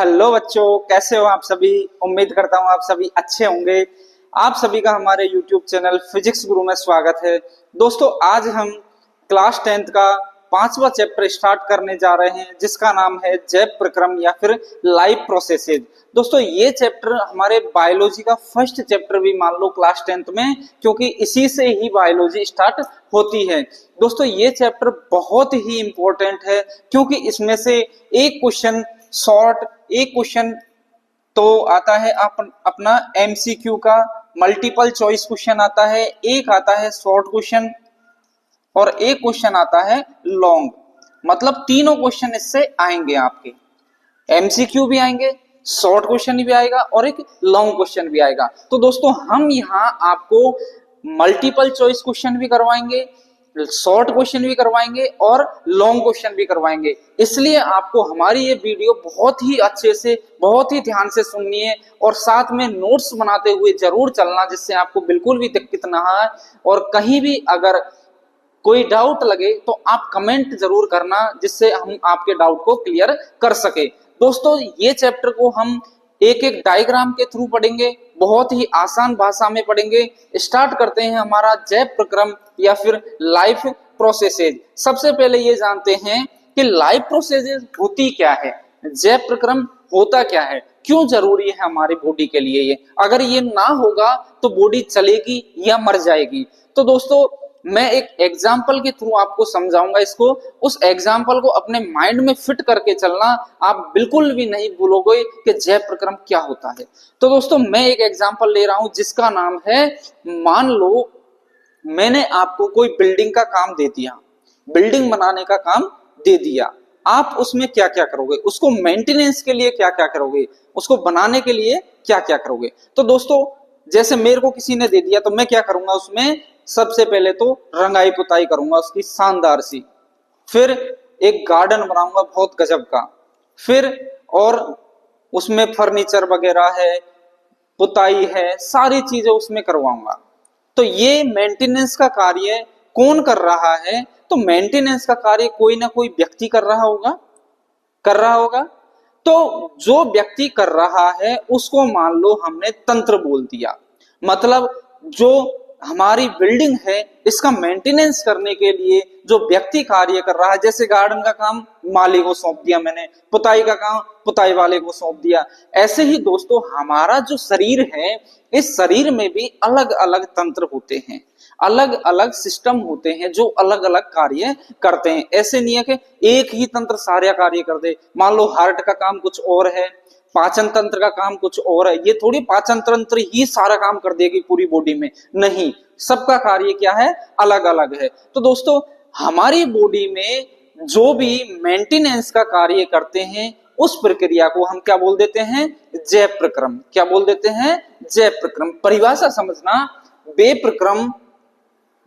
Hello बच्चों, कैसे हो आप सभी। उम्मीद करता हूँ आप सभी अच्छे होंगे। आप सभी का हमारे YouTube चैनल फिजिक्स गुरु में स्वागत है। दोस्तों, आज हम क्लास 10th का 5वां चैप्टर स्टार्ट करने जा रहे हैं, जिसका नाम है जैव प्रक्रम या फिर लाइफ प्रोसेसेज। दोस्तों, ये चैप्टर हमारे बायोलॉजी का फर्स्ट चैप्टर भी मान लो क्लास 10th में, क्योंकि इसी से ही बायोलॉजी स्टार्ट होती है। दोस्तों, ये चैप्टर बहुत ही इंपॉर्टेंट है, क्योंकि इसमें से एक क्वेश्चन शॉर्ट, एक क्वेश्चन तो आता है अपना एमसीक्यू का मल्टीपल चॉइस क्वेश्चन आता है, एक आता है शॉर्ट क्वेश्चन और एक क्वेश्चन आता है लॉन्ग। मतलब तीनों क्वेश्चन इससे आएंगे, आपके एमसीक्यू भी आएंगे, शॉर्ट क्वेश्चन भी आएगा और एक लॉन्ग क्वेश्चन भी आएगा। तो दोस्तों, हम यहाँ आपको मल्टीपल चॉइस क्वेश्चन भी करवाएंगे, शॉर्ट क्वेश्चन भी करवाएंगे और लॉन्ग क्वेश्चन भी करवाएंगे। इसलिए आपको हमारी ये वीडियो बहुत ही अच्छे से, बहुत ही ध्यान से सुननी है और साथ में नोट्स बनाते हुए जरूर चलना, जिससे आपको बिल्कुल भी दिक्कत ना आए। और कहीं भी अगर कोई डाउट लगे तो आप कमेंट जरूर करना, जिससे हम आपके डाउट को क्लियर कर सके। दोस्तों, ये चैप्टर को हम एक एक डायग्राम के थ्रू पढ़ेंगे, बहुत ही आसान भाषा में पढ़ेंगे। स्टार्ट करते हैं हमारा जैव प्रक्रम या फिर लाइफ प्रोसेसेज। सबसे पहले ये जानते हैं कि लाइफ प्रोसेसेज होती क्या है, जैव प्रक्रम होता क्या है, क्यों जरूरी है हमारी बॉडी के लिए। ये अगर ये ना होगा तो बॉडी चलेगी या मर जाएगी। तो दोस्तों, मैं एक एग्जाम्पल के थ्रू आपको समझाऊंगा इसको। उस एग्जाम्पल को अपने माइंड में फिट करके चलना, आप बिल्कुल भी नहीं भूलोगे कि जैव प्रक्रम क्या होता है। तो दोस्तों, मैं एक एग्जाम्पल ले रहा हूं जिसका नाम है, मान लो मैंने आपको कोई बिल्डिंग का काम दे दिया, बिल्डिंग बनाने का काम दे दिया। आप उसमें क्या क्या करोगे, उसको मेंटेनेंस के लिए क्या क्या करोगे, उसको बनाने के लिए क्या क्या करोगे। तो दोस्तों, जैसे मेरे को किसी ने दे दिया तो मैं क्या करूंगा, उसमें सबसे पहले तो रंगाई पुताई करूंगा उसकी शानदार सी, फिर एक गार्डन बनाऊंगा बहुत गजब का, फिर और उसमें फर्नीचर वगैरह है, पुताई है, सारी चीजें उसमें करवाऊंगा। तो ये मेंटेनेंस का कार्य कौन कर रहा है, तो मेंटेनेंस का कार्य कोई ना कोई व्यक्ति कर रहा होगा। तो जो व्यक्ति कर रहा है उसको मान लो हमने तंत्र बोल दिया। मतलब जो हमारी बिल्डिंग है इसका मेंटेनेंस करने के लिए जो व्यक्ति कार्य कर रहा है, जैसे गार्डन का काम माली को सौंप दिया मैंने, पुताई का काम पुताई वाले को सौंप दिया। ऐसे ही दोस्तों, हमारा जो शरीर है, इस शरीर में भी अलग अलग तंत्र होते हैं, अलग अलग सिस्टम होते हैं जो अलग अलग कार्य करते हैं। ऐसे नहीं है कि एक ही तंत्र सारे कार्य कर दे। मान लो हार्ट का काम कुछ और है, पाचन तंत्र का काम कुछ और है। ये थोड़ी पाचन तंत्र ही सारा काम कर देगी पूरी बॉडी में, नहीं, सबका कार्य क्या है, अलग अलग है। तो दोस्तों, हमारी बॉडी में जो भी मेंटेनेंस का कार्य करते हैं उस प्रक्रिया को हम क्या बोल देते हैं, जैव प्रक्रम। क्या बोल देते हैं, जैव प्रक्रम। परिभाषा समझना, वे प्रक्रम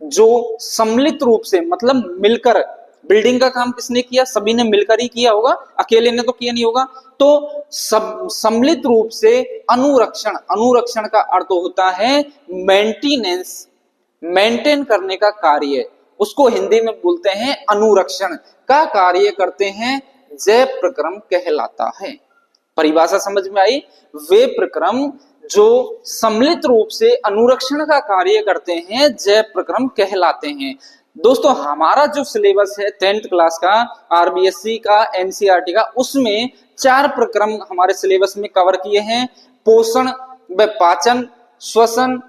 जो सम्मिलित रूप से, मतलब मिलकर, बिल्डिंग का काम किसने किया, सभी ने मिलकर ही किया होगा, अकेले ने तो किया नहीं होगा। तो सब सम्मिलित रूप से अनुरक्षण, अनुरक्षण का अर्थ होता है मेंटेनेंस, मेंटेन करने का कार्य, उसको हिंदी में बोलते हैं अनुरक्षण का कार्य करते हैं, जैव प्रक्रम कहलाता है। परिभाषा समझ में आई। वे प्रक्रम जो सम्मिलित रूप से अनुरक्षण का कार्य करते हैं जैव प्रक्रम कहलाते हैं। दोस्तों, हमारा जो सिलेबस है 10th क्लास का, आरबीएससी का, एनसीईआरटी का, उसमें 4 प्रक्रम हमारे सिलेबस में कवर किए हैं। पोषण व पाचन, श्वसन,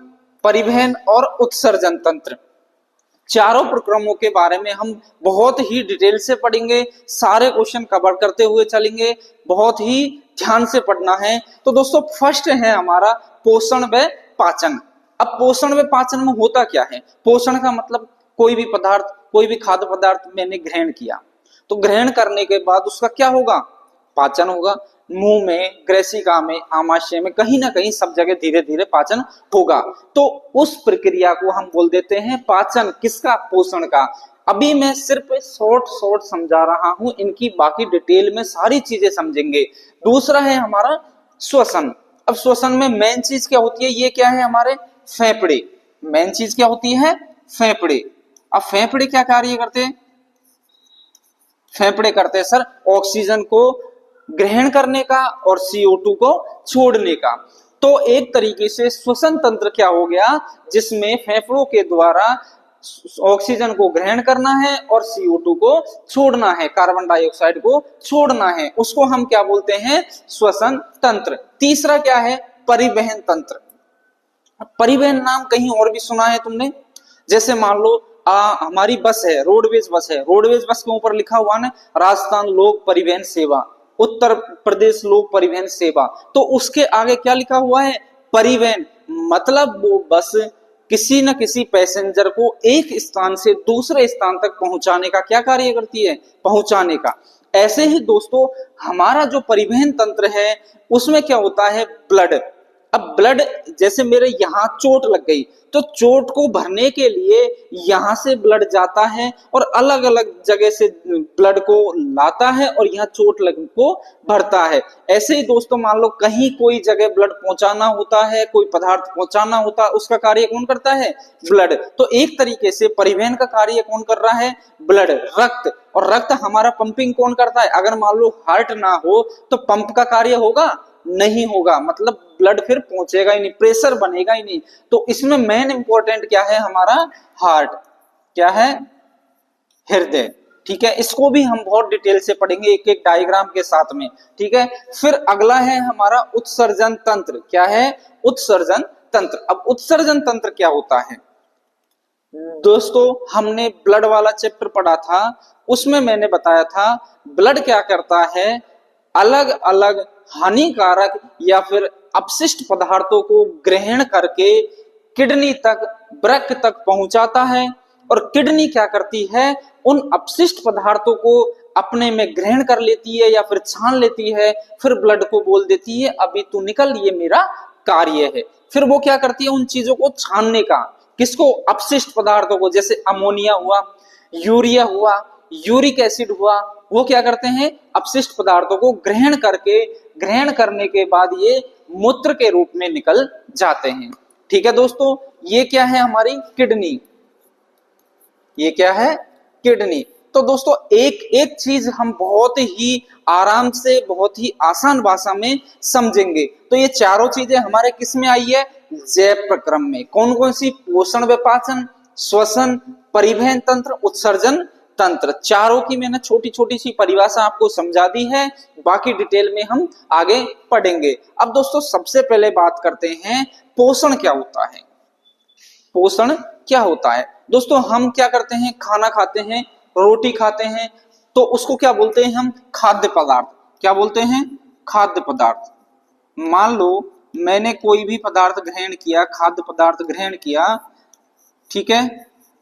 परिवहन और उत्सर्जन तंत्र। चारों प्रक्रमों के बारे में हम बहुत ही डिटेल से पढ़ेंगे, सारे क्वेश्चन कवर करते हुए चलेंगे, बहुत ही ध्यान से पढ़ना है। तो दोस्तों, फर्स्ट है हमारा पोषण व पाचन। अब पोषण व पाचन में होता क्या है, पोषण का मतलब कोई भी पदार्थ, कोई भी खाद्य पदार्थ मैंने ग्रहण किया, तो ग्रहण करने के बाद उसका क्या होगा, पाचन होगा। मुंह में, ग्रेसिका में, आमाशय में, कहीं ना कहीं सब जगह धीरे धीरे पाचन होगा। तो उस प्रक्रिया को हम बोल देते हैं पाचन। किसका, पोषण का। अभी मैं सिर्फ शॉर्ट समझा रहा हूं, इनकी बाकी डिटेल में सारी चीजें समझेंगे। दूसरा है हमारा श्वसन। अब श्वसन में मेन चीज क्या होती है, ये क्या है, हमारे फेफड़े। मेन चीज क्या होती है, फेफड़े। अब फेफड़े क्या कार्य करते हैं, फेफड़े करते हैं सर ऑक्सीजन को ग्रहण करने का और CO2 को छोड़ने का। तो एक तरीके से श्वसन तंत्र क्या हो गया, जिसमें फेफड़ों के द्वारा ऑक्सीजन को ग्रहण करना है और CO2 को छोड़ना है, कार्बन डाइऑक्साइड को छोड़ना है, उसको हम क्या बोलते हैं, श्वसन तंत्र। तीसरा क्या है, परिवहन तंत्र। परिवहन नाम कहीं और भी सुना है तुमने? जैसे मान लो हमारी बस है, रोडवेज बस है, रोडवेज बस के ऊपर लिखा हुआ ना राजस्थान लोक परिवहन सेवा, उत्तर प्रदेश लोक परिवहन सेवा, तो उसके आगे क्या लिखा हुआ है, परिवहन। मतलब वो बस किसी न किसी पैसेंजर को एक स्थान से दूसरे स्थान तक पहुंचाने का क्या कार्य करती है, पहुंचाने का। ऐसे ही दोस्तों हमारा जो परिवहन तंत्र है उसमें क्या होता है, ब्लड। अब ब्लड, जैसे मेरे यहाँ चोट लग गई तो चोट को भरने के लिए यहाँ से ब्लड जाता है और अलग अलग जगह से ब्लड को लाता है और यहाँ चोट लग को भरता है। ऐसे ही दोस्तों मान लो कहीं कोई जगह ब्लड पहुंचाना होता है, कोई पदार्थ पहुंचाना होता है, उसका कार्य कौन करता है, ब्लड। तो एक तरीके से परिवहन का कार्य कौन कर रहा है, ब्लड, रक्त। और रक्त हमारा पंपिंग कौन करता है, अगर मान लो हार्ट ना हो तो पंप का कार्य होगा, नहीं होगा, मतलब ब्लड फिर पहुंचेगा ही नहीं, प्रेशर बनेगा ही नहीं। तो इसमें मेन इंपॉर्टेंट क्या है, हमारा हार्ट, क्या है, हृदय। ठीक है, इसको भी हम बहुत डिटेल से पढ़ेंगे एक एक डायग्राम के साथ में। ठीक है, फिर अगला है हमारा उत्सर्जन तंत्र। क्या है, उत्सर्जन तंत्र। अब उत्सर्जन तंत्र क्या होता है दोस्तों, हमने ब्लड वाला चैप्टर पढ़ा था, उसमें मैंने बताया था ब्लड क्या करता है, अलग अलग हानिकारक या फिर अपशिष्ट पदार्थों को ग्रहण करके किडनी तक, वृक्क तक पहुंचाता है। और किडनी क्या करती है, उन अपशिष्ट पदार्थों को अपने में ग्रहण कर लेती है या फिर छान लेती है, फिर ब्लड को बोल देती है अभी तू निकल, ये मेरा कार्य है। फिर वो क्या करती है, उन चीजों को छानने का, किसको, अपशिष्ट पदार्थों को, जैसे अमोनिया हुआ, यूरिया हुआ, यूरिक एसिड हुआ, वो क्या करते हैं, अपशिष्ट पदार्थों को ग्रहण करके, ग्रहण करने के बाद ये मूत्र के रूप में निकल जाते हैं। ठीक है दोस्तों, ये क्या है, हमारी किडनी, ये क्या है, किडनी। तो दोस्तों एक एक चीज हम बहुत ही आराम से, बहुत ही आसान भाषा में समझेंगे। तो ये चारों चीजें हमारे किस में आई है, जैव प्रक्रम में। कौन कौन सी, पोषण व पाचन, श्वसन, परिवहन तंत्र, उत्सर्जन तंत्र। चारों की मैंने छोटी छोटी सी परिभाषा आपको समझा दी है, बाकी डिटेल में हम आगे पढ़ेंगे। अब दोस्तों सबसे पहले बात करते हैं पोषण क्या होता है। पोषण क्या होता है दोस्तों, हम क्या करते हैं, खाना खाते हैं, रोटी खाते हैं, तो उसको क्या बोलते हैं हम, खाद्य पदार्थ। क्या बोलते हैं, खाद्य पदार्थ। मान लो मैंने कोई भी पदार्थ ग्रहण किया, खाद्य पदार्थ ग्रहण किया, ठीक है,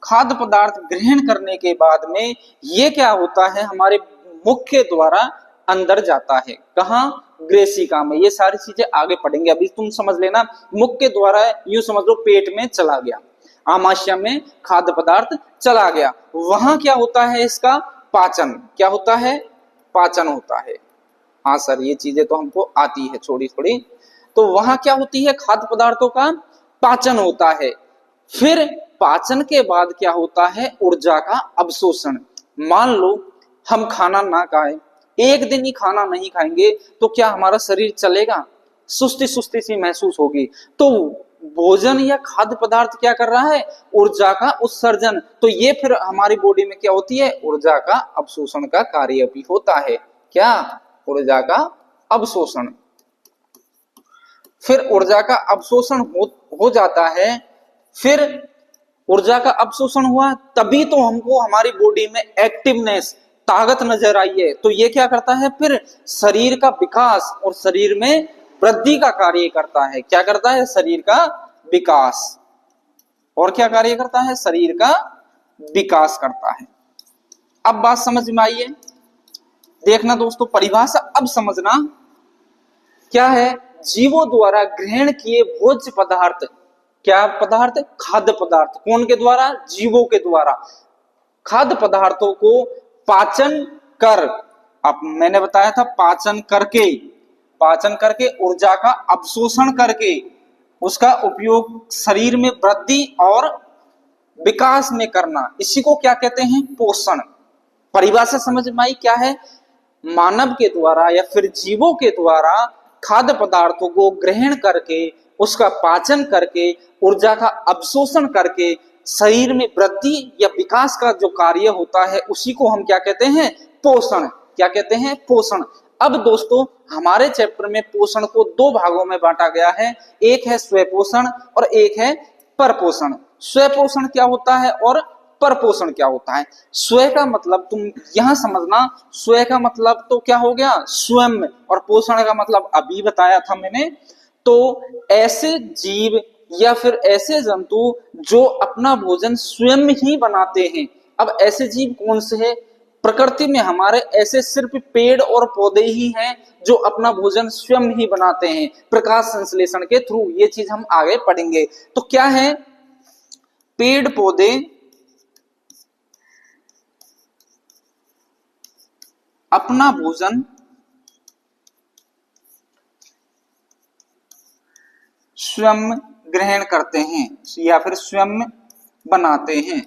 खाद्य पदार्थ ग्रहण करने के बाद में ये क्या होता है, हमारे मुख के द्वारा अंदर जाता है, कहाँ, ग्रेसिका में। ये सारी चीजें आगे पढ़ेंगे, अभी तुम समझ लेना, मुख के द्वारा यूं समझ लो पेट में चला गया, आमाशय में खाद्य पदार्थ चला गया, वहां क्या होता है, इसका पाचन। क्या होता है, पाचन होता है। हाँ सर, ये चीजें तो हमको आती है थोड़ी थोड़ी। तो वहां क्या होती है, खाद्य पदार्थों का पाचन होता है। फिर पाचन के बाद क्या होता है, ऊर्जा का अवशोषण। मान लो हम खाना ना खाएं, एक दिन ही खाना नहीं खाएंगे, तो क्या हमारा शरीर चलेगा, सुस्ती सुस्ती सी महसूस होगी। तो भोजन या खाद्य पदार्थ क्या कर रहा है, ऊर्जा का उत्सर्जन। तो ये फिर हमारी बॉडी में क्या होती है, ऊर्जा का अवशोषण का कार्य भी होता है। क्या, ऊर्जा का अवशोषण। फिर ऊर्जा का अवशोषण हो जाता है, फिर ऊर्जा का अवशोषण हुआ, तभी तो हमको हमारी बॉडी में एक्टिवनेस, ताकत नजर आई है। तो ये क्या करता है, फिर शरीर का विकास और शरीर में वृद्धि का कार्य करता है। क्या करता है, शरीर का विकास। और क्या कार्य करता है, शरीर का विकास करता है। अब बात समझ में आई है, देखना दोस्तों, परिभाषा अब समझना क्या है, जीवों द्वारा ग्रहण किए भोज्य पदार्थ। क्या पदार्थ, खाद्य पदार्थ। कौन के द्वारा, जीवों के द्वारा। खाद्य पदार्थों को पाचन कर, अब मैंने बताया था पाचन करके, पाचन करके, ऊर्जा का अवशोषण करके, उसका उपयोग शरीर में वृद्धि और विकास में करना, इसी को क्या कहते हैं, पोषण। परिभाषा समझ में आई क्या है, मानव के द्वारा या फिर जीवों के द्वारा खाद्य पदार्थों को ग्रहण करके, उसका पाचन करके, ऊर्जा का अवशोषण करके शरीर में वृद्धि या विकास का जो कार्य होता है उसी को हम क्या कहते हैं? पोषण। क्या कहते हैं? पोषण। अब दोस्तों हमारे चैप्टर में पोषण को दो भागों में बांटा गया है, एक है स्वपोषण और एक है परपोषण। स्वपोषण क्या होता है और परपोषण क्या होता है? स्व का मतलब तुम यहां समझना, स्व का मतलब तो क्या हो गया? स्वयं, और पोषण का मतलब अभी बताया था मैंने। तो ऐसे जीव या फिर ऐसे जंतु जो अपना भोजन स्वयं ही बनाते हैं। अब ऐसे जीव कौन से हैं? प्रकृति में हमारे ऐसे सिर्फ पेड़ और पौधे ही हैं जो अपना भोजन स्वयं ही बनाते हैं प्रकाश संश्लेषण के थ्रू। ये चीज हम आगे पढ़ेंगे। तो क्या है? पेड़ पौधे अपना भोजन स्वयं ग्रहण करते हैं या फिर स्वयं बनाते हैं।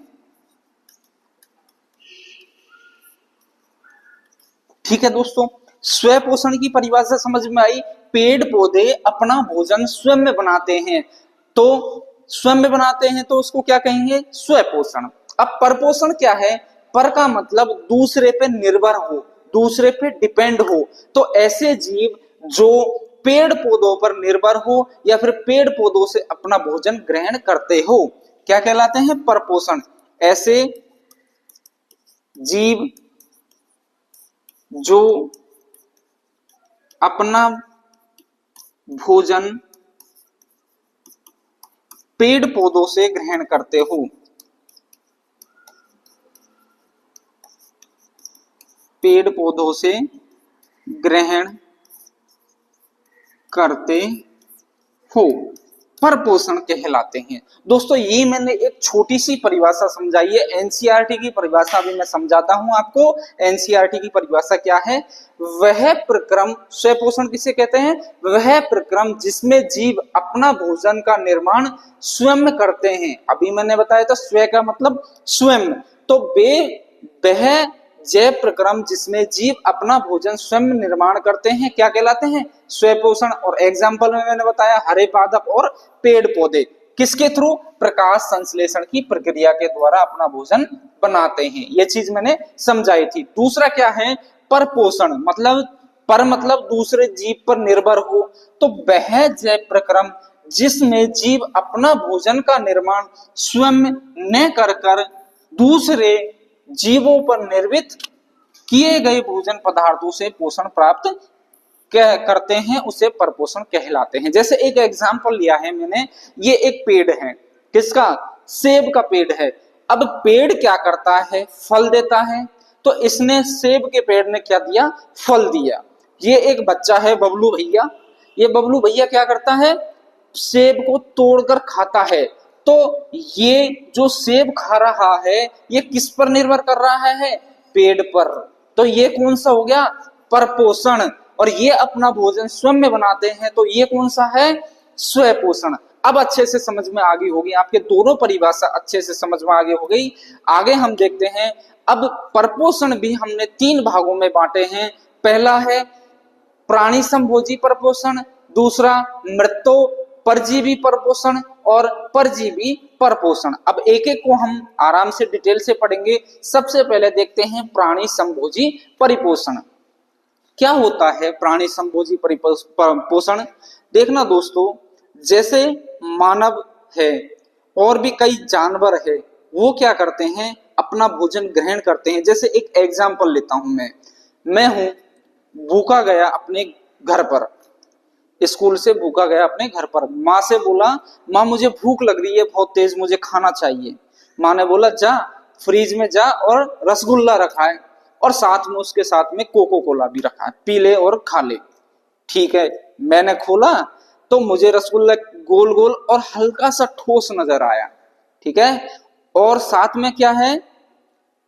ठीक है दोस्तों, स्वपोषण की परिभाषा समझ में आई। पेड़ पौधे अपना भोजन स्वयं में बनाते हैं, तो स्वयं में बनाते हैं तो उसको क्या कहेंगे? स्वपोषण। अब परपोषण क्या है? पर का मतलब दूसरे पे निर्भर हो, दूसरे पे डिपेंड हो। तो ऐसे जीव जो पेड़ पौधों पर निर्भर हो या फिर पेड़ पौधों से अपना भोजन ग्रहण करते हो, क्या कहलाते हैं? परपोषण। ऐसे जीव जो अपना भोजन पेड़ पौधों से ग्रहण करते हो, पेड़ पौधों से ग्रहण करते हो, परपोषण कहलाते हैं। दोस्तों ये मैंने एक छोटी सी परिभाषा समझाई है, एनसीईआरटी की परिभाषा भी मैं समझाता हूं आपको। एनसीईआरटी की परिभाषा क्या है? वह प्रक्रम, स्वपोषण किसे कहते हैं? वह प्रक्रम जिसमें जीव अपना भोजन का निर्माण स्वयं करते हैं। अभी मैंने बताया था स्व का मतलब स्वयं, तो वह जैव प्रक्रम जिसमें जीव अपना भोजन स्वयं निर्माण करते हैं क्या कहलाते हैं? स्वपोषण। और एग्जाम्पल में मैंने बताया हरे पादप और पेड़ पौधे किसके थ्रू? प्रकाश संश्लेषण की प्रक्रिया के द्वारा अपना भोजन बनाते हैं। यह चीज मैंने समझाई थी। दूसरा क्या है? परपोषण। मतलब पर मतलब दूसरे जीव पर निर्भर हो, तो वह जैव प्रक्रम जिसमें जीव अपना भोजन का निर्माण स्वयं न कर दूसरे जीवों पर निर्मित किए गए भोजन पदार्थों से पोषण प्राप्त करते हैं, उसे परपोषण कहलाते हैं। जैसे एक एग्जांपल लिया है मैंने, ये एक पेड़ है, किसका? सेब का पेड़ है। अब पेड़ क्या करता है? फल देता है। तो इसने सेब के पेड़ ने क्या दिया? फल दिया। ये एक बच्चा है बबलू भैया, ये बबलू भैया क्या करता है? सेब को तोड़कर खाता है। तो ये जो सेब खा रहा है ये किस पर निर्भर कर रहा है? पेड़ पर। तो ये कौन सा हो गया? परपोषण। और ये अपना भोजन स्वयं में बनाते हैं, तो ये कौन सा है? स्वपोषण। अब अच्छे से समझ में आ गई होगी, आपके दोनों परिभाषा अच्छे से समझ में आगे हो गई। आगे हम देखते हैं। अब परपोषण भी हमने 3 भागों में बांटे हैं। पहला है प्राणी संभोजी परपोषण, दूसरा मृतो परजीवी परपोषण और परजीवी परपोषण। अब एक एक को हम आराम से डिटेल से पढ़ेंगे। सबसे पहले देखते हैं प्राणी संभोजी परिपोषण। क्या होता है प्राणी संभोजी परिपोषण? देखना दोस्तों, जैसे मानव है और भी कई जानवर है, वो क्या करते हैं? अपना भोजन ग्रहण करते हैं। जैसे एक एग्जाम्पल लेता हूं मैं हूं भूखा गया अपने घर पर, स्कूल से भूखा गया अपने घर पर। माँ से बोला, माँ मुझे भूख लग रही है बहुत तेज, मुझे खाना चाहिए। माँ ने बोला जा फ्रिज में जा और रसगुल्ला रखा है और साथ में उसके साथ में कोको कोला भी रखा है, पी ले और खा ले। ठीक है, मैंने खोला तो मुझे रसगुल्ला गोल गोल और हल्का सा ठोस नजर आया। ठीक है, और साथ में क्या है?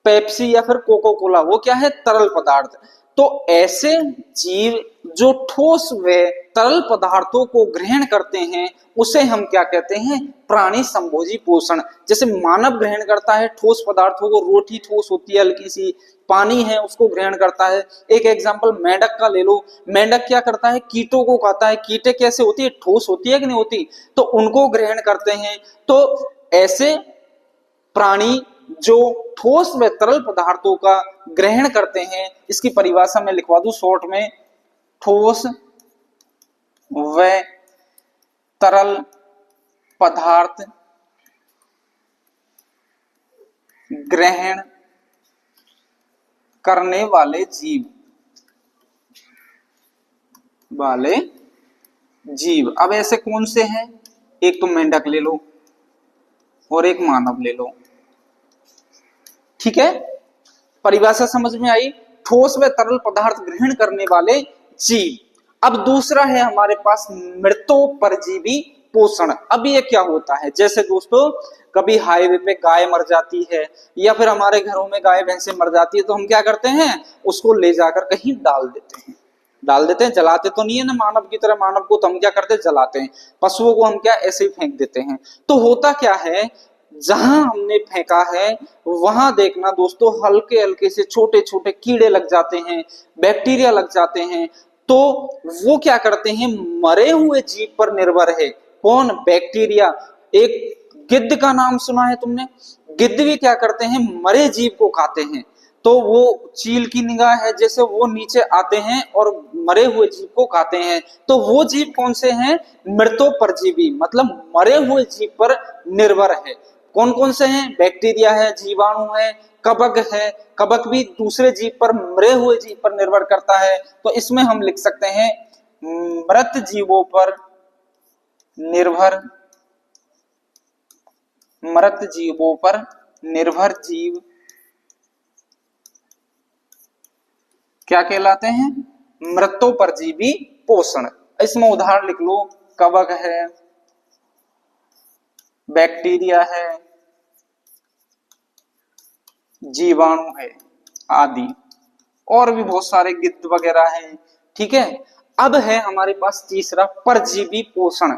पेप्सी या फिर कोको कोला, वो क्या है? तरल पदार्थ। तो ऐसे जीव जो ठोस व तरल पदार्थों को ग्रहण करते हैं उसे हम क्या कहते हैं? प्राणी संभोजी पोषण। जैसे मानव ग्रहण करता है ठोस पदार्थों को, रोटी ठोस होती है हल्की सी, पानी है उसको ग्रहण करता है। एक एग्जांपल मेंढक का ले लो, मेंढक क्या करता है, कीटों को खाता है। कीटे कैसे होती है, ठोस होती है कि नहीं होती, तो उनको ग्रहण करते हैं। तो ऐसे प्राणी जो ठोस व तरल पदार्थों का ग्रहण करते हैं, इसकी परिभाषा में लिखवा दूं शॉर्ट में, ठोस व तरल पदार्थ ग्रहण करने वाले जीव। अब ऐसे कौन से हैं, एक तो मेंढक ले लो और एक मानव ले लो, ठीक है। परिभाषा समझ में आई, ठोस व तरल पदार्थ ग्रहण करने वाले जीव। अब दूसरा है हमारे पास मृतोपरजीवी पोषण। अब ये क्या होता है, जैसे दोस्तों कभी हाईवे पे गाय मर जाती है या फिर हमारे घरों में गाय भैंसे मर जाती है, तो हम क्या करते हैं, उसको ले जाकर कहीं डाल देते हैं। जलाते तो नहीं है ना मानव की तरह, मानव को तो हम क्या करते हैं, जलाते हैं। पशुओं को हम क्या ऐसे ही फेंक देते हैं। तो होता क्या है, जहां हमने फेंका है वहां देखना दोस्तों हल्के हल्के से छोटे छोटे कीड़े लग जाते हैं, बैक्टीरिया लग जाते हैं। तो वो क्या करते हैं, मरे हुए जीव पर निर्भर है। कौन, बैक्टीरिया। एक गिद्ध का नाम सुना है तुमने, गिद्ध भी क्या करते हैं, मरे जीव को खाते हैं। तो वो चील की निगाह है, जैसे वो नीचे आते हैं और मरे हुए जीव को खाते हैं। तो वो जीव कौन से हैं, मृतोपरजीवी, मतलब मरे हुए जीव पर निर्भर है। कौन कौन से हैं, बैक्टीरिया है, जीवाणु है, कवक है। कवक भी दूसरे जीव पर, मरे हुए जीव पर निर्भर करता है। तो इसमें हम लिख सकते हैं मृत जीवों पर निर्भर, मृत जीवों पर निर्भर जीव क्या कहलाते हैं, मृतोपरजीवी पोषण। इसमें उदाहरण लिख लो, कवक है, बैक्टीरिया है, जीवाणु है आदि, और भी बहुत सारे गिद्ध वगैरह हैं, ठीक है। अब है हमारे पास तीसरा परजीवी पोषण।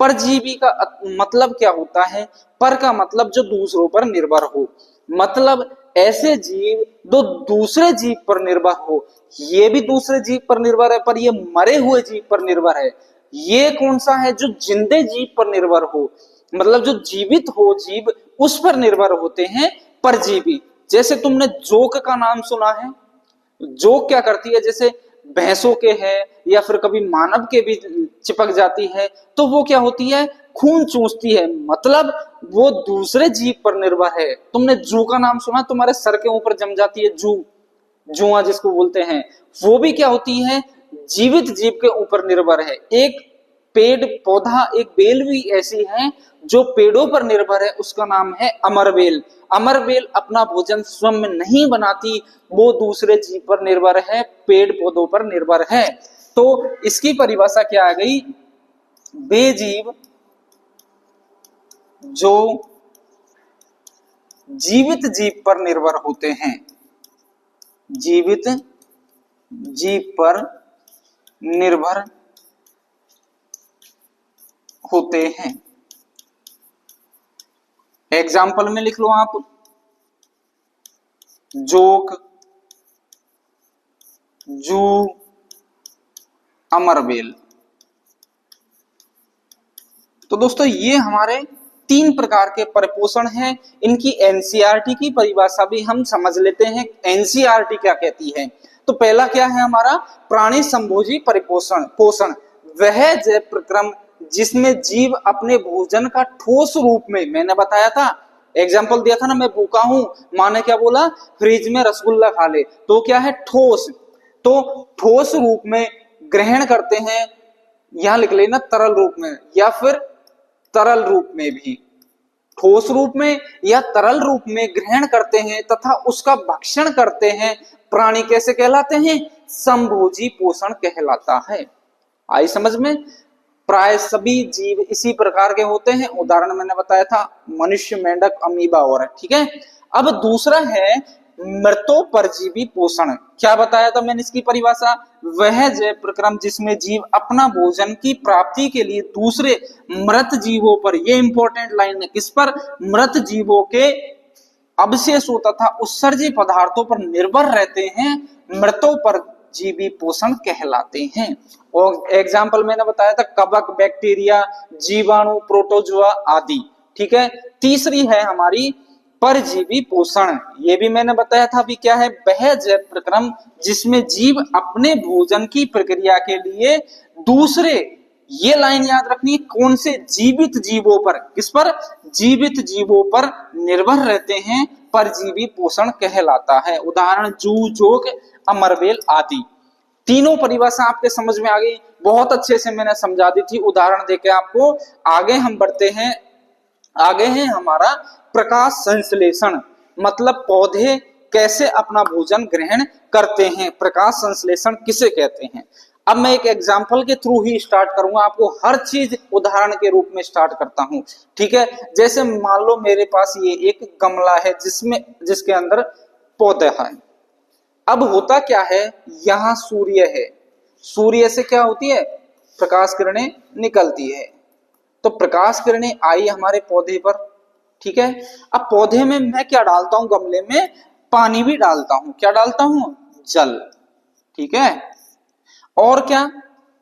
परजीवी का मतलब क्या होता है, पर का मतलब जो दूसरों पर निर्भर हो, मतलब ऐसे जीव जो दूसरे जीव पर निर्भर हो। ये भी दूसरे जीव पर निर्भर है, पर ये मरे हुए जीव पर निर्भर है। ये कौन सा है, जो जिंदे जीव पर निर्भर हो, मतलब जो जीवित हो जीव, उस पर निर्भर होते हैं परजीवी। जैसे तुमने जोक का नाम सुना है, जोक क्या करती है, जैसे भैंसों के है या फिर कभी मानव के भी चिपक जाती है, तो वो क्या होती है, खून चूसती है, मतलब वो दूसरे जीव पर निर्भर है। तुमने जू का नाम सुना, तुम्हारे सर के ऊपर जम जाती है जू, जुआ जिसको बोलते हैं, वो भी क्या होती है, जीवित जीव के ऊपर निर्भर है। एक पेड़ पौधा, एक बेल भी ऐसी है जो पेड़ों पर निर्भर है, उसका नाम है अमरबेल। अमरबेल अपना भोजन स्वयं में नहीं बनाती, वो दूसरे जीव पर निर्भर है, पेड़ पौधों पर निर्भर है। तो इसकी परिभाषा क्या आ गई, वे जीव जो जीवित जीव पर निर्भर होते हैं, जीवित जीव पर निर्भर होते हैं। एग्जाम्पल में लिख लो आप, जोक, जू, अमरबेल। तो दोस्तों ये हमारे 3 प्रकार के परिपोषण हैं। इनकी एनसीईआरटी की परिभाषा भी हम समझ लेते हैं, एनसीईआरटी क्या कहती है। तो पहला क्या है हमारा, प्राणी संभोजी परिपोषण पोषण, वह जैव प्रक्रम जिसमें जीव अपने भोजन का ठोस रूप में, मैंने बताया था, एग्जाम्पल दिया था ना, मैं भूखा हूं, माँ ने क्या बोला, फ्रिज में रसगुल्ला खा ले, तो क्या है, ठोस। तो ठोस रूप में ग्रहण करते हैं, यहां लिख लेना तरल रूप में या फिर तरल रूप में भी, ठोस रूप में या तरल रूप में ग्रहण करते हैं तथा उसका भक्षण करते हैं। प्राणी कैसे कहलाते हैं, संभोजी पोषण कहलाता है। आई समझ में। प्राय सभी जीव इसी प्रकार के होते हैं, उदाहरण मैंने बताया था, मनुष्य, मेंढक, अमीबा और, ठीक है। अब दूसरा है मृतोपरजीवी पोषण। क्या बताया था मैंने इसकी परिभाषा, वह जैव प्रक्रम जिसमें जीव अपना भोजन की प्राप्ति के लिए दूसरे मृत जीवों पर, ये इंपॉर्टेंट लाइन है, किस पर, मृत जीवों के अवशेषों तथा उत्सर्जी पदार्थों पर निर्भर रहते हैं, मृतों पर जीवी पोषण कहलाते हैं। और एग्जाम्पल मैंने बताया था कवक, बैक्टीरिया, जीवाणु, प्रोटोजोआ आदि। ठीक है, तीसरी है हमारी परजीवी पोषण। ये भी मैंने बताया था अभी क्या है, वह जैव प्रक्रम जिसमें जीव अपने भोजन की प्रक्रिया के लिए दूसरे, ये लाइन याद रखनी, कौन से जीवित जीवों पर, किस पर, जीवित जीवों पर निर्भर रहते हैं, परजीवी पोषण कहलाता है। उदाहरण जू, जोक, अमरबेल आदि। तीनों परिभाषा आपके समझ में आ गई, बहुत अच्छे से मैंने समझा दी थी उदाहरण देके आपको। आगे हम बढ़ते हैं, आगे है हमारा प्रकाश संश्लेषण, मतलब पौधे कैसे अपना भोजन ग्रहण करते हैं, प्रकाश संश्लेषण किसे कहते हैं। अब मैं एक एग्जाम्पल के थ्रू ही स्टार्ट करूंगा, आपको हर चीज उदाहरण के रूप में स्टार्ट करता हूं। ठीक है, जैसे मान लो मेरे पास ये एक गमला है जिसके अंदर पौधा है। अब होता क्या है, यहां सूर्य है, सूर्य से क्या होती है, प्रकाश किरणें निकलती है। तो प्रकाश किरणें आई हमारे पौधे पर। ठीक है, अब पौधे में मैं क्या डालता हूं, गमले में पानी भी डालता हूं, क्या डालता हूं, जल। ठीक है, और क्या,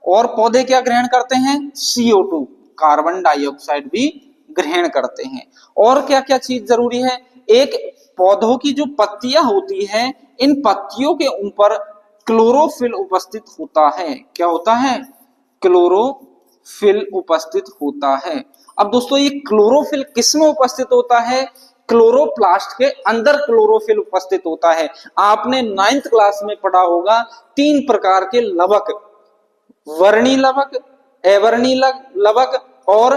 और पौधे क्या ग्रहण करते हैं, CO2, कार्बन डाइऑक्साइड भी ग्रहण करते हैं। और क्या क्या चीज जरूरी है, एक पौधों की जो पत्तियां होती हैं, इन पत्तियों के ऊपर क्लोरोफिल उपस्थित होता है। क्या होता है, क्लोरोफिल उपस्थित होता है। अब दोस्तों ये क्लोरोफिल किसमें उपस्थित होता है, क्लोरोप्लास्ट के अंदर क्लोरोफिल उपस्थित होता है। आपने 9th क्लास में पढ़ा होगा 3 प्रकार के लवक, वर्णी लवक, अवर्णी लवक और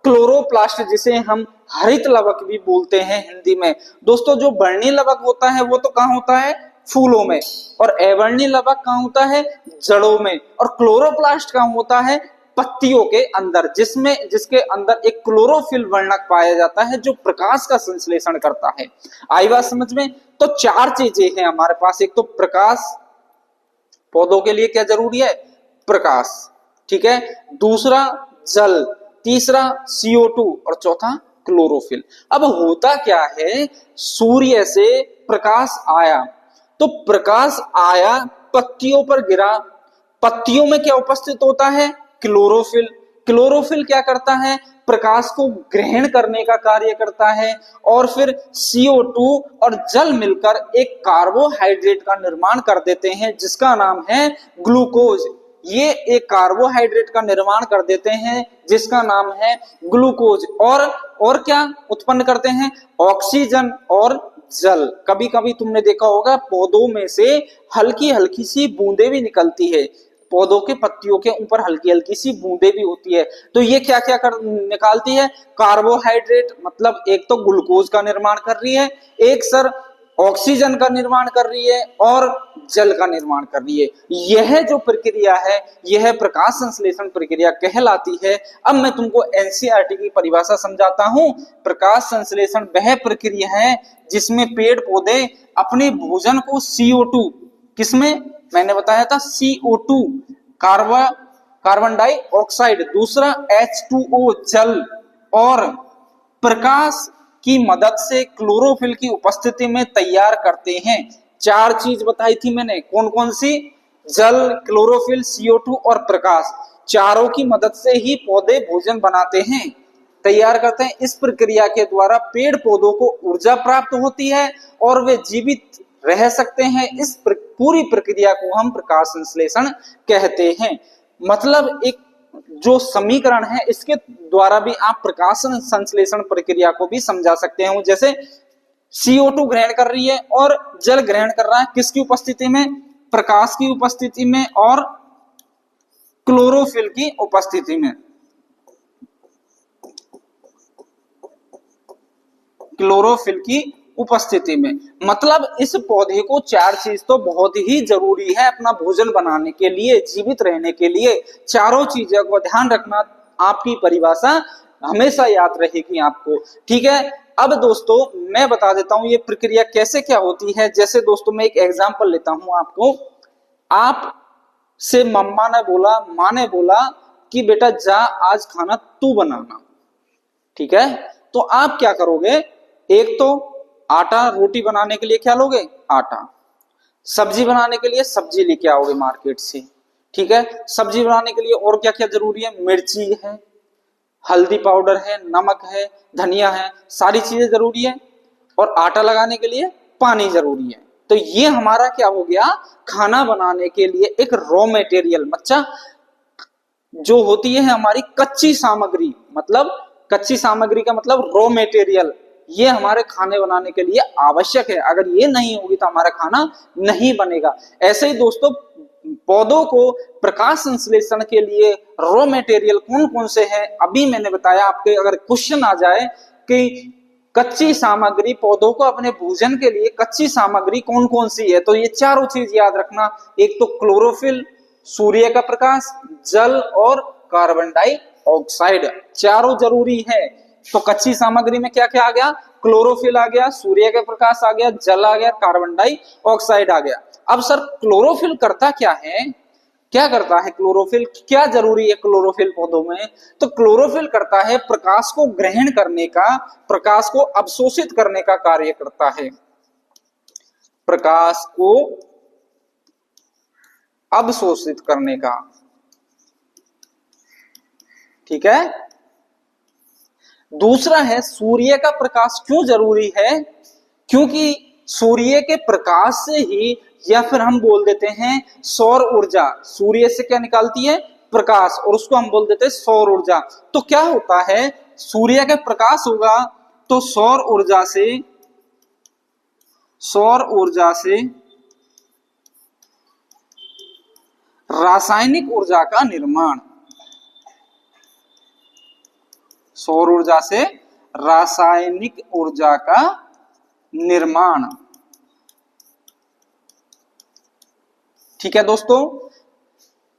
क्लोरोप्लास्ट, जिसे हम हरित लवक भी बोलते हैं हिंदी में। दोस्तों जो वर्णी लवक होता है वो तो कहाँ होता है, फूलों में, और अवर्णी लवक कहाँ होता है, जड़ों में, और क्लोरोप्लास्ट कहाँ होता है, पत्तियों के अंदर, जिसके अंदर एक क्लोरोफिल वर्णक पाया जाता है जो प्रकाश का संश्लेषण करता है। आई बात समझ में। तो 4 चीजें हैं हमारे पास, एक तो प्रकाश, पौधों के लिए क्या जरूरी है, प्रकाश। ठीक है, दूसरा जल, तीसरा CO2 और चौथा क्लोरोफिल। अब होता क्या है, सूर्य से प्रकाश आया, तो प्रकाश आया, पत्तियों पर गिरा, पत्तियों में क्या उपस्थित होता है, क्लोरोफिल। क्लोरोफिल क्या करता है, प्रकाश को ग्रहण करने का कार्य करता है, और फिर CO2 और जल मिलकर एक कार्बोहाइड्रेट का निर्माण कर देते हैं जिसका नाम है ग्लूकोज। ये एक कार्बोहाइड्रेट का निर्माण कर देते हैं जिसका नाम है ग्लूकोज, और क्या उत्पन्न करते हैं, ऑक्सीजन और जल। कभी कभी तुमने देखा होगा पौधों में से हल्की हल्की सी बूंदें भी निकलती है, पौधों के पत्तियों के ऊपर हल्की हल्की सी बूंदें भी होती है। तो ये क्या क्या निकालती है, कार्बोहाइड्रेट, मतलब एक तो ग्लूकोज का निर्माण कर रही है, एक सर ऑक्सीजन का निर्माण कर रही है, और जल का निर्माण कर रही है। यह जो प्रक्रिया है यह प्रकाश संश्लेषण प्रक्रिया कहलाती है। अब मैं तुमको NCERT की परिभाषा समझाता हूं। प्रकाश संश्लेषण वह प्रक्रिया है जिसमें पेड़ पौधे अपने भोजन को CO2, किसमें, मैंने बताया था CO2 कार्बन डाइऑक्साइड, दूसरा H2O जल, और प्रकाश की मदद से क्लोरोफिल की उपस्थिति में तैयार करते हैं। 4 चीज बताई थी मैंने, कौन कौन सी, जल, क्लोरोफिल, CO2 और प्रकाश। चारों की मदद से ही पौधे भोजन बनाते हैं, तैयार करते हैं। इस प्रक्रिया के द्वारा पेड़ पौधों को ऊर्जा प्राप्त होती है और वे जीवित रह सकते हैं। इस पूरी प्रक्रिया को हम प्रकाश संश्लेषण कहते हैं। मतलब एक जो समीकरण है इसके द्वारा भी आप प्रकाश संश्लेषण प्रक्रिया को भी समझा सकते हैं। जैसे CO2 ग्रहण कर रही है और जल ग्रहण कर रहा है, किसकी उपस्थिति में, प्रकाश की उपस्थिति में और क्लोरोफिल की उपस्थिति में, क्लोरोफिल की उपस्थिति में। मतलब इस पौधे को 4 चीज तो बहुत ही जरूरी है अपना भोजन बनाने के लिए, जीवित रहने के लिए। चारों चीजों को ध्यान रखना, आपकी परिभाषा हमेशा याद रहेगी आपको। ठीक है, अब दोस्तों मैं बता देता हूं ये प्रक्रिया कैसे क्या होती है। जैसे दोस्तों मैं एक एग्जांपल लेता हूं आपको। आप से मम्मा ने बोला, माँ ने बोला कि बेटा जा आज खाना तू बनाना। ठीक है, तो आप क्या करोगे, एक तो आटा रोटी बनाने के लिए क्या लोगे? आटा। सब्जी बनाने के लिए सब्जी लेके आओगे मार्केट से, ठीक है। सब्जी बनाने के लिए और क्या क्या जरूरी है? मिर्ची है, हल्दी पाउडर है, नमक है, धनिया है, सारी चीजें जरूरी है। और आटा लगाने के लिए पानी जरूरी है। तो ये हमारा क्या हो गया? खाना बनाने के लिए एक रॉ मटेरियल, बच्चा जो होती है हमारी कच्ची सामग्री, मतलब कच्ची सामग्री का मतलब रॉ मटेरियल, ये हमारे खाने बनाने के लिए आवश्यक है। अगर ये नहीं होगी तो हमारा खाना नहीं बनेगा। ऐसे ही दोस्तों पौधों को प्रकाश संश्लेषण के लिए रॉ मटेरियल कौन कौन से हैं, अभी मैंने बताया। आपके अगर क्वेश्चन आ जाए कि कच्ची सामग्री पौधों को अपने भोजन के लिए कच्ची सामग्री कौन कौन सी है, तो ये चारों चीज याद रखना। एक तो क्लोरोफिल, सूर्य का प्रकाश, जल और कार्बन डाइऑक्साइड, चारों जरूरी है। तो कच्ची सामग्री में क्या क्या आ गया? क्लोरोफिल आ गया, सूर्य का प्रकाश आ गया, जल आ गया, कार्बन डाइऑक्साइड आ गया। अब सर क्लोरोफिल करता क्या है? क्या करता है क्लोरोफिल? क्या जरूरी है क्लोरोफिल पौधों में? तो क्लोरोफिल करता है प्रकाश को ग्रहण करने का, प्रकाश को अवशोषित करने का कार्य करता है। प्रकाश को अवशोषित करने का, ठीक है। दूसरा है सूर्य का प्रकाश क्यों जरूरी है? क्योंकि सूर्य के प्रकाश से ही, या फिर हम बोल देते हैं सौर ऊर्जा, सूर्य से क्या निकालती है? प्रकाश, और उसको हम बोल देते हैं सौर ऊर्जा। तो क्या होता है? सूर्य के प्रकाश होगा तो सौर ऊर्जा से रासायनिक ऊर्जा का निर्माण, सौर ऊर्जा से रासायनिक ऊर्जा का निर्माण, ठीक है दोस्तों।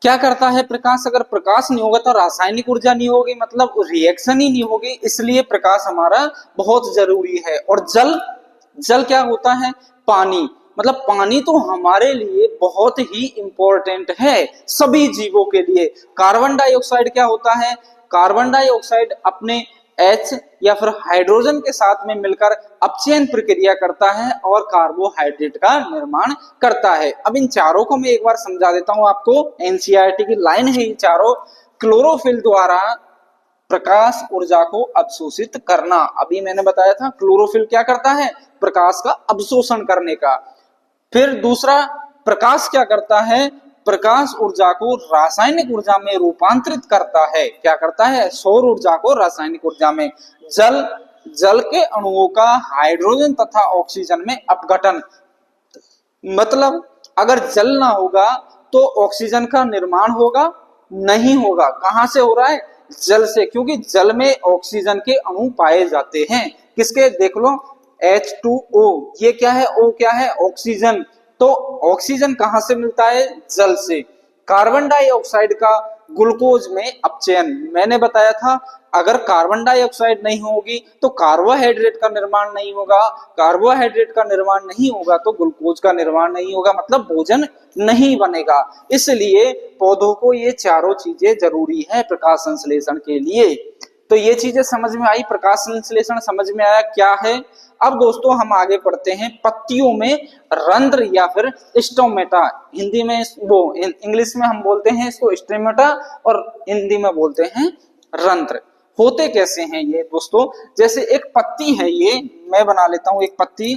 क्या करता है प्रकाश? अगर प्रकाश नहीं होगा तो रासायनिक ऊर्जा नहीं होगी, मतलब रिएक्शन ही नहीं होगी, इसलिए प्रकाश हमारा बहुत जरूरी है। और जल क्या होता है? पानी, मतलब पानी तो हमारे लिए बहुत ही इंपॉर्टेंट है, सभी जीवों के लिए। कार्बन डाइऑक्साइड क्या होता है? कार्बन डाइऑक्साइड अपने H या फिर हाइड्रोजन के साथ में मिलकर अपचयन प्रक्रिया करता है और कार्बोहाइड्रेट का निर्माण करता है। अब इन चारों को मैं एक बार समझा देता हूं आपको, एनसीईआरटी की लाइन है ये चारों। क्लोरोफिल द्वारा प्रकाश ऊर्जा को अवशोषित करना, अभी मैंने बताया था क्लोरोफिल क्या करता है? प्रकाश का अवशोषण करने का। फिर दूसरा, प्रकाश क्या करता है? प्रकाश ऊर्जा को रासायनिक ऊर्जा में रूपांतरित करता है। क्या करता है? सौर ऊर्जा को रासायनिक ऊर्जा में। जल के अणुओं का हाइड्रोजन तथा ऑक्सीजन में अपघटन, मतलब अगर जल ना होगा तो ऑक्सीजन का निर्माण होगा? नहीं होगा। कहां से हो रहा है? जल से, क्योंकि जल में ऑक्सीजन के अणु पाए जाते हैं। किसके? देख लो, H2O, ये क्या है? O क्या है? ऑक्सीजन। तो ऑक्सीजन कहां से मिलता है? जल से। कार्बन डाइऑक्साइड का ग्लूकोज में अपचयन, मैंने बताया था अगर कार्बन डाइऑक्साइड नहीं होगी तो कार्बोहाइड्रेट का निर्माण नहीं होगा, कार्बोहाइड्रेट का निर्माण नहीं होगा तो ग्लूकोज का निर्माण नहीं होगा, मतलब भोजन नहीं बनेगा। इसलिए पौधों को ये चारों चीजें जरूरी है प्रकाश संश्लेषण के लिए। तो ये चीजें समझ में आई, प्रकाश संश्लेषण समझ में आया क्या है। अब दोस्तों हम आगे पढ़ते हैं, पत्तियों में रंध्र या फिर स्टोमेटा, हिंदी में वो, इंग्लिश में हम बोलते हैं इसको स्टोमेटा और हिंदी में बोलते हैं रंध्र। होते कैसे हैं ये दोस्तों? जैसे एक पत्ती है, ये मैं बना लेता हूं एक पत्ती।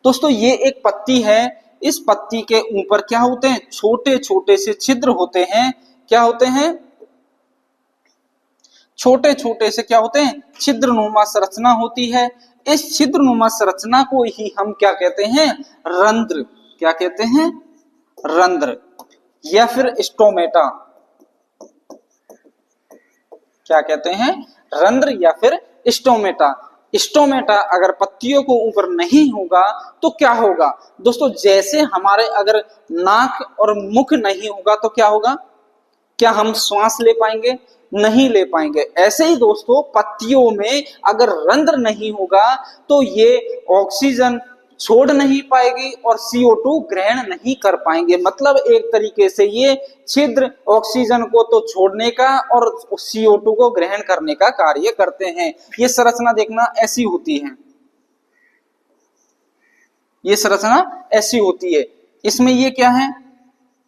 दोस्तों ये एक पत्ती है, इस पत्ती के ऊपर क्या होते हैं? छोटे छोटे से छिद्र होते हैं। क्या होते हैं? छोटे छोटे से क्या होते हैं? छिद्रनुमा संरचना होती है। इस छिद्रनुमा संरचना को ही हम क्या कहते हैं? रंध्र। क्या कहते हैं? रंध्र या फिर स्टोमेटा। क्या कहते हैं? रंध्र या फिर स्टोमेटा। स्टोमेटा अगर पत्तियों को ऊपर नहीं होगा तो क्या होगा दोस्तों? जैसे हमारे अगर नाक और मुख नहीं होगा तो क्या होगा? क्या हम श्वास ले पाएंगे? नहीं ले पाएंगे। ऐसे ही दोस्तों पत्तियों में अगर रंध्र नहीं होगा तो ये ऑक्सीजन छोड़ नहीं पाएगी और CO2 ग्रहण नहीं कर पाएंगे। मतलब एक तरीके से ये छिद्र ऑक्सीजन को तो छोड़ने का और CO2 को ग्रहण करने का कार्य करते हैं। ये संरचना देखना ऐसी होती है, ये संरचना ऐसी होती है। इसमें ये क्या है,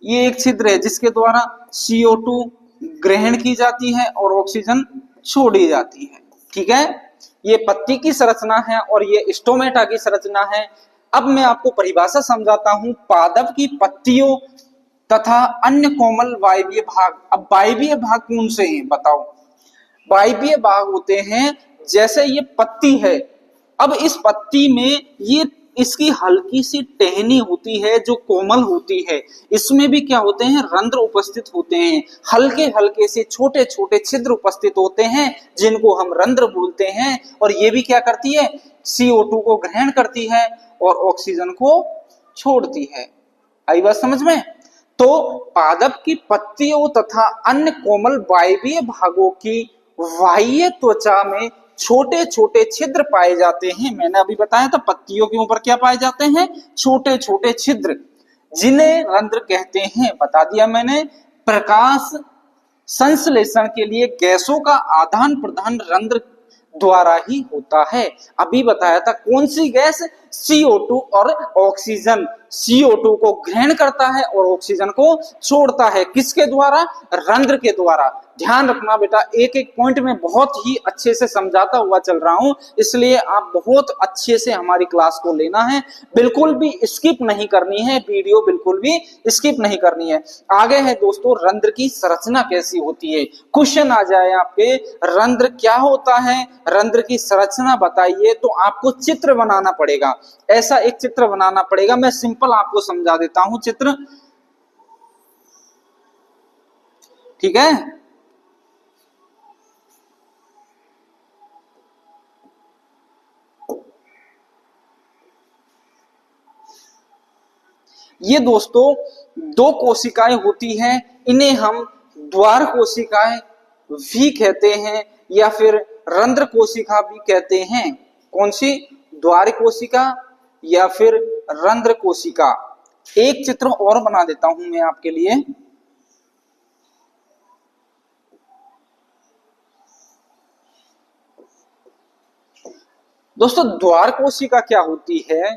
ये एक छिद्र है जिसके द्वारा CO2 ग्रहण की जाती है और ऑक्सीजन छोड़ी जाती है। ठीक है, ये पत्ती की संरचना है और ये स्टोमेटा की संरचना है। अब मैं आपको परिभाषा समझाता हूं पादप की पत्तियों तथा अन्य कोमल वायवीय भाग। अब वायवीय भाग कौन से हैं बताओ? वायवीय भाग होते हैं जैसे ये पत्ती है, अब इस पत्ती में ये इसकी हल्की सी टहनी होती है जो कोमल होती है, इसमें भी क्या होते हैं, रंध्र उपस्थित होते हैं, हल्के हल्के से छोटे छोटे छिद्र उपस्थित होते हैं जिनको हम रंध्र बोलते हैं। और ये भी क्या करती है, CO2 को ग्रहण करती है और ऑक्सीजन को छोड़ती है। आई बात समझ में? तो पादप की पत्तियों तथा अन्य कोमल वायवीय भागों की बाह्य त्वचा में छोटे छोटे छिद्र पाए जाते हैं। मैंने अभी बताया था पत्तियों के ऊपर क्या पाए जाते हैं, छोटे छोटे छिद्र, जिन्हें रंध्र कहते हैं। बता दिया मैंने। प्रकाश संश्लेषण के लिए गैसों का आदान प्रदान रंध्र द्वारा ही होता है। अभी बताया था कौन सी गैस, CO2 और ऑक्सीजन। CO2 को ग्रहण करता है और ऑक्सीजन को छोड़ता है, किसके द्वारा, रंध्र के द्वारा। ध्यान रखना बेटा, एक एक पॉइंट में बहुत ही अच्छे से समझाता हुआ चल रहा हूं, इसलिए आप बहुत अच्छे से हमारी क्लास को लेना है, बिल्कुल भी स्किप नहीं करनी है, वीडियो बिल्कुल भी स्किप नहीं करनी है। आगे है दोस्तों, रंध्र की संरचना कैसी होती है। क्वेश्चन आ जाए आपके, रंध्र क्या होता है, रंध्र की संरचना बताइए, तो आपको चित्र बनाना पड़ेगा। ऐसा एक चित्र बनाना पड़ेगा, मैं सिंपल आपको समझा देता हूं चित्र। ठीक है, ये दोस्तों दो कोशिकाएं होती हैं, इन्हें हम द्वार कोशिकाएं भी कहते हैं या फिर रंध्र कोशिका भी कहते हैं। कौन सी, द्वार कोशिका या फिर रंध्र कोशिका। एक चित्र और बना देता हूं मैं आपके लिए। दोस्तों द्वार कोशिका क्या होती है,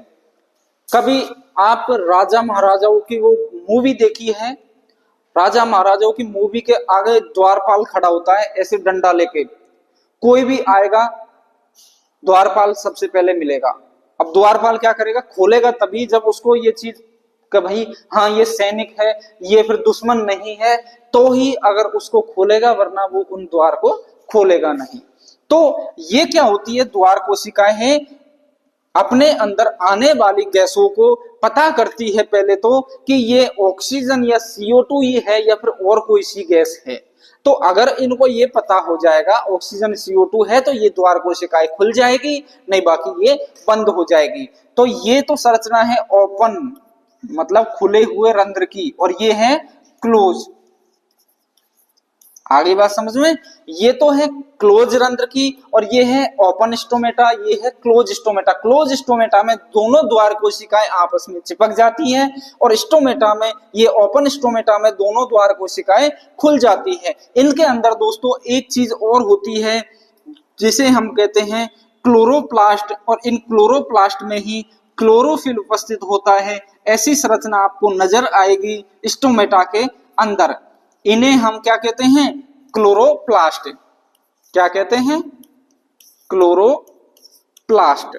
कभी आप राजा महाराजाओं की वो मूवी देखी है, राजा महाराजाओं की मूवी के आगे द्वारपाल खड़ा होता है ऐसे डंडा लेके, कोई भी आएगा द्वारपाल सबसे पहले मिलेगा। अब द्वारपाल क्या करेगा, खोलेगा तभी जब उसको ये चीज कि भाई हाँ ये सैनिक है, ये फिर दुश्मन नहीं है, तो ही अगर उसको खोलेगा, वरना वो उन द्वार को खोलेगा नहीं। तो ये क्या होती है, द्वार कोशिकाएं अपने अंदर आने वाली गैसों को पता करती है पहले तो कि ये ऑक्सीजन या CO2 ही है या फिर और कोई सी गैस है। तो अगर इनको ये पता हो जाएगा ऑक्सीजन CO2 है तो ये द्वार कोशिकाएं खुल जाएगी, नहीं बाकी ये बंद हो जाएगी। तो ये तो संरचना है ओपन, मतलब खुले हुए रंध्र की, और ये है क्लोज। आगे बात समझ में, ये तो है क्लोज रंध्र की और ये है ओपन स्टोमेटा, ये है क्लोज स्टोमेटा। क्लोज स्टोमेटा में दोनों द्वार कोशिकाएं आपस में चिपक जाती हैं और स्टोमेटा में, ये ओपन स्टोमेटा में दोनों द्वार कोशिकाएं खुल जाती है। इनके अंदर दोस्तों एक चीज और होती है जिसे हम कहते हैं क्लोरोप्लास्ट, और इन क्लोरोप्लास्ट में ही क्लोरोफिल उपस्थित होता है। ऐसी संरचना आपको नजर आएगी स्टोमेटा के अंदर। इन्हें हम क्या कहते हैं, क्लोरोप्लास्ट। क्या कहते हैं, क्लोरोप्लास्ट।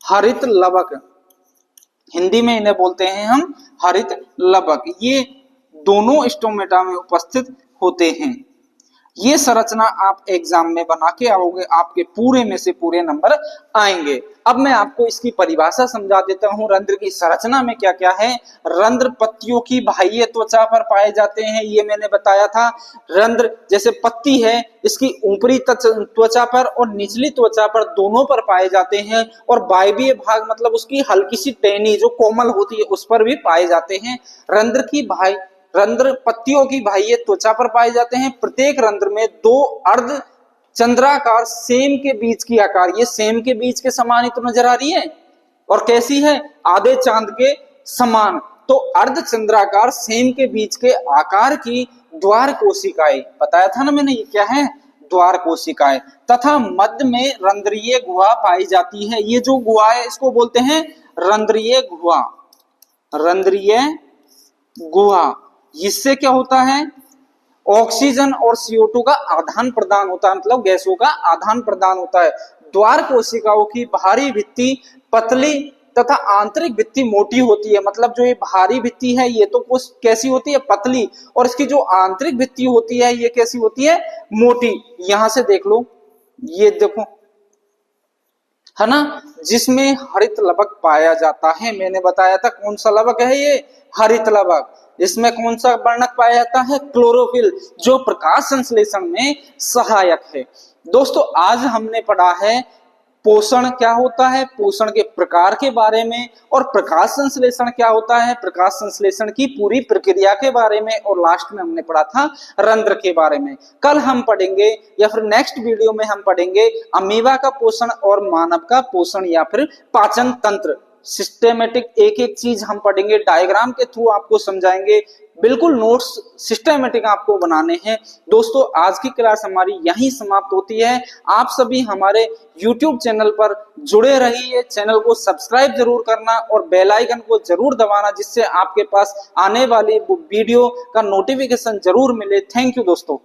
हरित लवक, हिंदी में इन्हें बोलते हैं हम हरित लवक। ये दोनों स्टोमेटा में उपस्थित होते हैं। ये संरचना आप एग्जाम में बना के आओगे, आपके पूरे में से पूरे नंबर आएंगे। अब मैं आपको इसकी परिभाषा समझा देता हूं। रंध्र की संरचना में क्या क्या है, रंध्र पत्तियों की बाह्य त्वचा पर पाए जाते हैं, ये मैंने बताया था। रंध्र जैसे पत्ती है, इसकी ऊपरी त्वचा पर और निचली त्वचा पर दोनों पर पाए जाते हैं, और वायवीय भाग मतलब उसकी हल्की सी टहनी जो कोमल होती है उस पर भी पाए जाते हैं। रंध्र पत्तियों की बाह्य त्वचा पर पाए जाते हैं। प्रत्येक रंध्र में दो अर्ध चंद्राकार सेम के बीच की आकार, ये सेम के बीच के समान ही तो नजर आ रही है, और कैसी है, आधे चांद के समान। तो अर्धचंद्राकार सेम के बीच के आकार की द्वार कोशिकाएं, बताया था ना मैंने, ये क्या है, द्वार कोशिकाएं, तथा मध्य में रंध्रीय गुहा पाई जाती है। ये जो गुहा है इसको बोलते हैं रंध्रीय गुहा। रंध्रीय गुहा, इससे क्या होता है, ऑक्सीजन और CO2 का आदान प्रदान होता है, मतलब गैसों का आदान प्रदान होता है। द्वार कोशिकाओं की बाहरी भित्ति पतली तथा आंतरिक भित्ति मोटी होती है। मतलब जो ये बाहरी भित्ति है ये तो कुछ कैसी होती है, पतली, और इसकी जो आंतरिक भित्ति होती है ये कैसी होती है, मोटी। यहां से देख लो, ये देखो है ना, जिसमें हरित लवक पाया जाता है। मैंने बताया था कौन सा लवक है ये, हरित लवक। इसमें कौन सा वर्णक पाया जाता है, क्लोरोफिल, जो प्रकाश संश्लेषण में सहायक है। दोस्तों आज हमने पढ़ा है पोषण क्या होता है, पोषण के प्रकार के बारे में, और प्रकाश संश्लेषण क्या होता है, प्रकाश संश्लेषण की पूरी प्रक्रिया के बारे में, और लास्ट में हमने पढ़ा था रंध्र के बारे में। कल हम पढ़ेंगे या फिर नेक्स्ट वीडियो में हम पढ़ेंगे अमीबा का पोषण और मानव का पोषण या फिर पाचन तंत्र। सिस्टेमेटिक एक एक चीज हम पढ़ेंगे, डायग्राम के थ्रू आपको समझाएंगे, बिल्कुल नोट्स सिस्टेमेटिक आपको बनाने हैं। दोस्तों आज की क्लास हमारी यहीं समाप्त होती है। आप सभी हमारे YouTube चैनल पर जुड़े रहिए, चैनल को सब्सक्राइब जरूर करना और बेल आइकन को जरूर दबाना, जिससे आपके पास आने वाली वीडियो का नोटिफिकेशन जरूर मिले। थैंक यू दोस्तों।